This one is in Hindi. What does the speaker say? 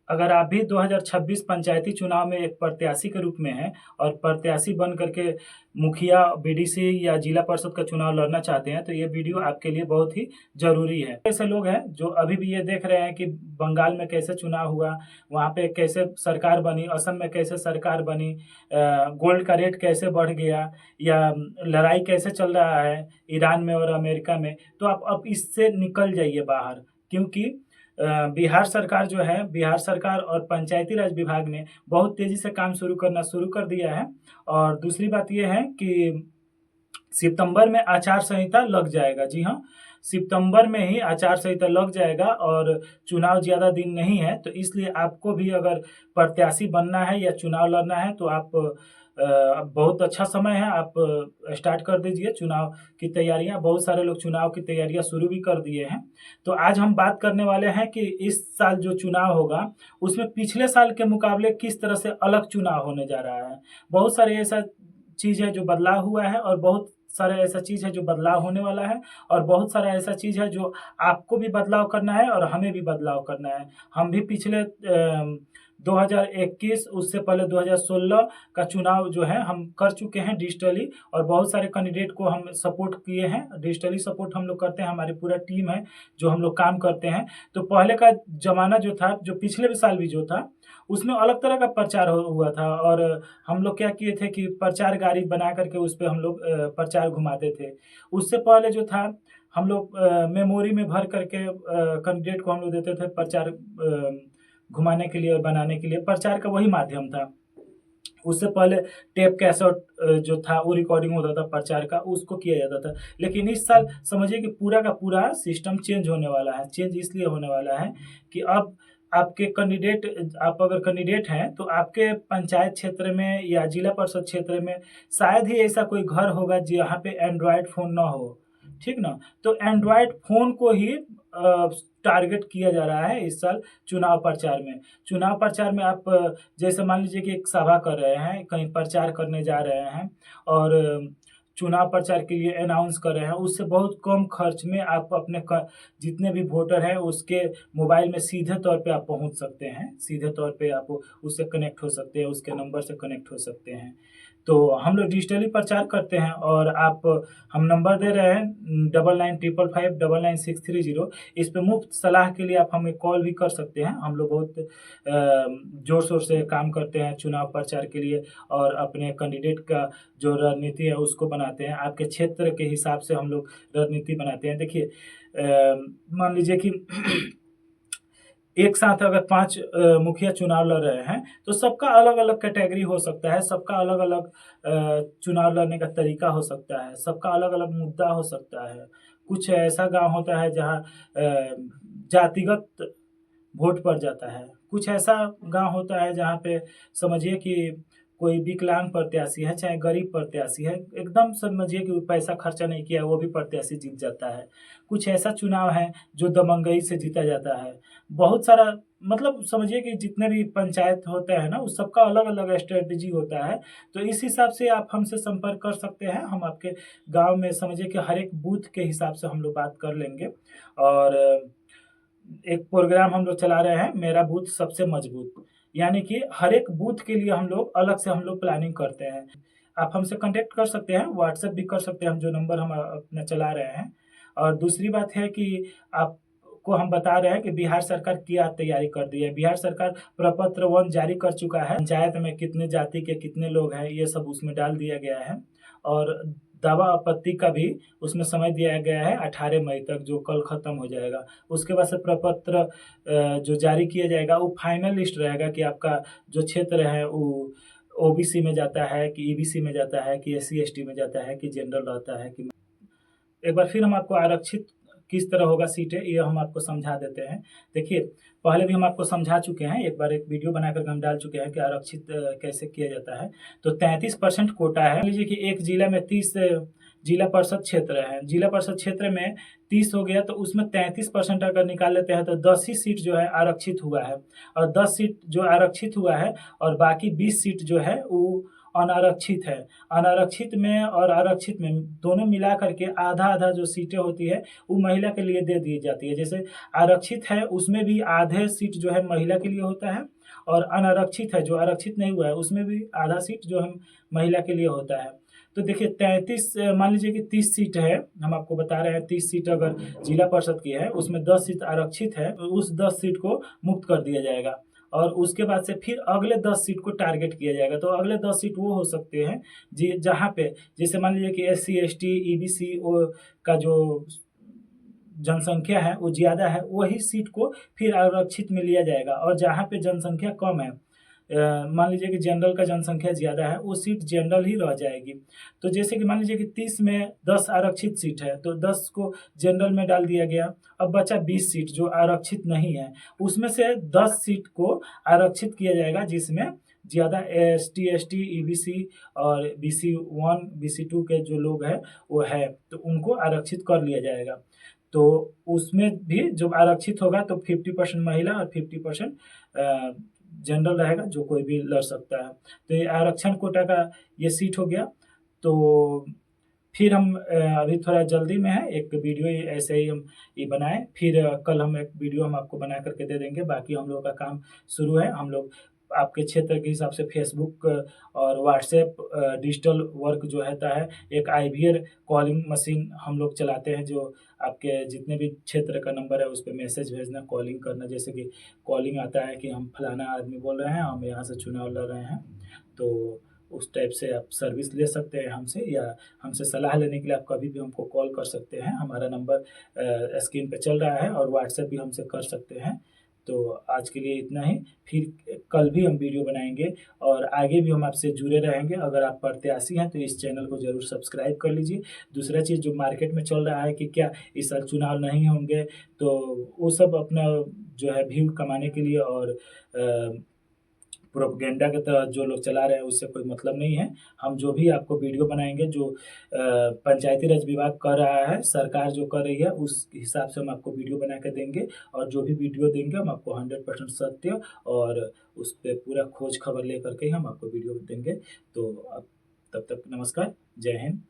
अगर आप भी 2026 पंचायती चुनाव में एक प्रत्याशी के रूप में हैं और प्रत्याशी बन करके मुखिया, बीडीसी या जिला परिषद का चुनाव लड़ना चाहते हैं, तो ये वीडियो आपके लिए बहुत ही ज़रूरी है। ऐसे लोग हैं जो अभी भी ये देख रहे हैं कि बंगाल में कैसे चुनाव हुआ, वहाँ पे कैसे सरकार बनी, असम में कैसे सरकार बनी, गोल्ड का रेट कैसे बढ़ गया, या लड़ाई कैसे चल रहा है ईरान में और अमेरिका में। तो आप अब इससे निकल जाइए बाहर, क्योंकि बिहार सरकार जो है, बिहार सरकार और पंचायती राज विभाग ने बहुत तेज़ी से काम करना शुरू कर दिया है। और दूसरी बात ये है कि सितंबर में आचार संहिता लग जाएगा। जी हाँ, सितंबर में ही आचार संहिता लग जाएगा और चुनाव ज़्यादा दिन नहीं है। तो इसलिए आपको भी अगर प्रत्याशी बनना है या चुनाव लड़ना है तो आप बहुत अच्छा समय है, आप स्टार्ट कर दीजिए चुनाव की तैयारियां। बहुत सारे लोग चुनाव की तैयारियां शुरू भी कर दिए हैं। तो आज हम बात करने वाले हैं कि इस साल जो चुनाव होगा उसमें पिछले साल के मुकाबले किस तरह से अलग चुनाव होने जा रहा है। बहुत सारे ऐसा चीज़ है जो बदलाव हुआ है और बहुत सारा ऐसा चीज़ है जो बदलाव होने वाला है, और बहुत सारा ऐसा चीज़ है जो आपको भी बदलाव करना है और हमें भी बदलाव करना है। हम भी पिछले 2021 उससे पहले 2016 का चुनाव जो है हम कर चुके हैं डिजिटली, और बहुत सारे कैंडिडेट को हम सपोर्ट किए हैं। डिजिटली सपोर्ट हम लोग करते हैं, हमारी पूरा टीम है जो हम लोग काम करते हैं। तो पहले का ज़माना जो था, जो पिछले साल भी जो था, उसमें अलग तरह का प्रचार हुआ था। और हम लोग क्या किए थे कि प्रचार गाड़ी बना करके उस पर हम लोग प्रचार घुमाते थे। उससे पहले जो था, हम लोग मेमोरी में भर करके कैंडिडेट को हम लोग देते थे प्रचार घुमाने के लिए और बनाने के लिए। प्रचार का वही माध्यम था। उससे पहले टेप कैसेट जो था वो रिकॉर्डिंग होता था प्रचार का, उसको किया जाता था। लेकिन इस साल समझिए कि पूरा का पूरा सिस्टम चेंज होने वाला है। चेंज इसलिए होने वाला है कि अब आपके कैंडिडेट, आप अगर कैंडिडेट हैं तो आपके पंचायत क्षेत्र में या जिला परिषद क्षेत्र में शायद ही ऐसा कोई घर होगा जहाँ पे एंड्रॉयड फ़ोन ना हो, ठीक ना। तो एंड्रॉयड फ़ोन को ही टारगेट किया जा रहा है इस साल चुनाव प्रचार में। चुनाव प्रचार में आप जैसे मान लीजिए कि एक सभा कर रहे हैं, कहीं प्रचार करने जा रहे हैं और चुनाव प्रचार के लिए अनाउंस कर रहे हैं, उससे बहुत कम खर्च में आप अपने जितने भी वोटर हैं उसके मोबाइल में सीधे तौर पे आप पहुंच सकते हैं। सीधे तौर पे आप उससे कनेक्ट हो सकते हैं, उसके नंबर से कनेक्ट हो सकते हैं। तो हम लोग डिजिटली प्रचार करते हैं और हम नंबर दे रहे हैं 9955599630। इस पे मुफ्त सलाह के लिए आप हमें कॉल भी कर सकते हैं। हम लोग बहुत ज़ोर शोर से काम करते हैं चुनाव प्रचार के लिए, और अपने कैंडिडेट का जो रणनीति है उसको बनाते हैं। आपके क्षेत्र के हिसाब से हम लोग रणनीति बनाते हैं। देखिए, मान लीजिए कि एक साथ अगर 5 मुखिया चुनाव लड़ रहे हैं तो सबका अलग-अलग कैटेगरी हो सकता है, सबका अलग-अलग चुनाव लड़ने का तरीका हो सकता है, सबका अलग-अलग मुद्दा हो सकता है। कुछ ऐसा गाँव होता है जहाँ जातिगत वोट पड़ जाता है। कुछ ऐसा गाँव होता है जहाँ पे समझिए कि कोई विकलांग प्रत्याशी है, चाहे गरीब प्रत्याशी है, एकदम समझिए कि पैसा खर्चा नहीं किया वो भी प्रत्याशी जीत जाता है। कुछ ऐसा चुनाव है जो दबंगई से जीता जाता है। बहुत सारा, मतलब समझिए कि जितने भी पंचायत होते हैं ना, उस सबका अलग-अलग स्ट्रेटजी होता है। तो इस हिसाब से आप हमसे संपर्क कर सकते हैं। हम आपके गाँव में समझिए कि हर एक बूथ के हिसाब से हम लोग बात कर लेंगे। और एक प्रोग्राम हम लोग चला रहे हैं, मेरा बूथ सबसे मजबूत, यानी कि हर एक बूथ के लिए हम लोग अलग से हम लोग प्लानिंग करते हैं। आप हमसे कांटेक्ट कर सकते हैं, व्हाट्सएप भी कर सकते हैं, हम जो नंबर हम अपना चला रहे हैं। और दूसरी बात है कि आपको हम बता रहे हैं कि बिहार सरकार क्या तैयारी कर दी है। बिहार सरकार प्रपत्र 1 जारी कर चुका है। पंचायत में कितने जाति के कितने लोग हैं ये सब उसमें डाल दिया गया है, और दावा आपत्ति का भी उसमें समय दिया गया है 18 मई तक, जो कल ख़त्म हो जाएगा। उसके बाद से प्रपत्र जो जारी किया जाएगा वो फाइनल लिस्ट रहेगा कि आपका जो क्षेत्र है वो ओबीसी में जाता है कि ईबीसी में जाता है कि एससी एसटी में जाता है कि जनरल रहता है कि। एक बार फिर हम आपको आरक्षित किस तरह होगा सीटें, ये हम आपको समझा देते हैं। देखिए, पहले भी हम आपको समझा चुके हैं, एक बार एक वीडियो बना कर हम डाल चुके हैं कि आरक्षित कैसे किया जाता है। तो 33% कोटा है। मान लीजिए कि एक जिला में 30 जिला परिषद क्षेत्र है। जिला परिषद क्षेत्र में 30 हो गया तो उसमें 33% अगर निकाल लेते हैं तो 10 ही सीट जो है आरक्षित हुआ है। और 10 सीट जो आरक्षित हुआ है और बाकी 20 सीट जो है वो अनारक्षित है। अनारक्षित में और आरक्षित में दोनों मिला करके आधा-आधा जो सीटें होती है वो महिला के लिए दे दी जाती है। जैसे आरक्षित है उसमें भी आधे सीट जो है महिला के लिए होता है, और अनारक्षित है जो आरक्षित नहीं हुआ है उसमें भी आधा सीट जो है महिला के लिए होता है। तो देखिए 33 मान लीजिए कि 30 सीट है, हम आपको बता रहे हैं 30 सीट अगर जिला परिषद की है उसमें 10 सीट आरक्षित है, तो उस 10 सीट को मुक्त कर दिया जाएगा और उसके बाद से फिर अगले 10 सीट को टारगेट किया जाएगा। तो अगले 10 सीट वो हो सकते हैं जी जहाँ पे जैसे मान लीजिए कि एससी, एसटी, ईबीसी का जो जनसंख्या है वो ज़्यादा है, वही सीट को फिर आरक्षित में लिया जाएगा। और जहाँ पे जनसंख्या कम है, मान लीजिए कि जनरल का जनसंख्या ज़्यादा है, वो सीट जनरल ही रह जाएगी। तो जैसे कि मान लीजिए कि 30 में 10 आरक्षित सीट है, तो 10 को जनरल में डाल दिया गया। अब बचा 20 सीट जो आरक्षित नहीं है, उसमें से 10 सीट को आरक्षित किया जाएगा, जिसमें ज़्यादा एसटी, एसटी, ईबीसी और बीसी 1, बीसी 2 के जो लोग हैं वो है, तो उनको आरक्षित कर लिया जाएगा। तो उसमें भी जब आरक्षित होगा तो 50% महिला और 50% जनरल रहेगा, जो कोई भी लड़ सकता है। तो ये आरक्षण कोटा का ये सीट हो गया। तो फिर हम अभी थोड़ा जल्दी में है, एक वीडियो ऐसे ही हम ये बनाए, फिर कल हम एक वीडियो हम आपको बना करके दे देंगे। बाकी हम लोगों का काम शुरू है। हम लोग आपके क्षेत्र के हिसाब से फेसबुक और व्हाट्सएप डिजिटल वर्क जो रहता है, एक आईवीआर कॉलिंग मशीन हम लोग चलाते हैं, जो आपके जितने भी क्षेत्र का नंबर है उस पे मैसेज भेजना, कॉलिंग करना। जैसे कि कॉलिंग आता है कि हम फलाना आदमी बोल रहे हैं, हम यहाँ से चुनाव लड़ रहे हैं, तो उस टाइप से आप सर्विस ले सकते हैं हमसे, या हमसे सलाह लेने के लिए आप कभी भी हमको कॉल कर सकते हैं। हमारा नंबर स्क्रीन पे चल रहा है, और व्हाट्सएप भी हमसे कर सकते हैं। तो आज के लिए इतना ही, फिर कल भी हम वीडियो बनाएँगे और आगे भी हम आपसे जुड़े रहेंगे। अगर आप प्रत्याशी हैं तो इस चैनल को ज़रूर सब्सक्राइब कर लीजिए। दूसरा चीज़ जो मार्केट में चल रहा है कि क्या इस साल चुनाव नहीं होंगे, तो वो सब अपना जो है व्यू कमाने के लिए और प्रोपेगेंडा के तहत जो लोग चला रहे हैं उससे कोई मतलब नहीं है। हम जो भी आपको वीडियो बनाएँगे, जो पंचायती राज विभाग कर रहा है, सरकार जो कर रही है, उस हिसाब से हम आपको वीडियो बना के देंगे, और जो भी वीडियो देंगे हम आपको 100% सत्य और उस पे पूरा खोज खबर लेकर के ही हम आपको वीडियो देंगे। तो अब तब तक नमस्कार, जय हिंद।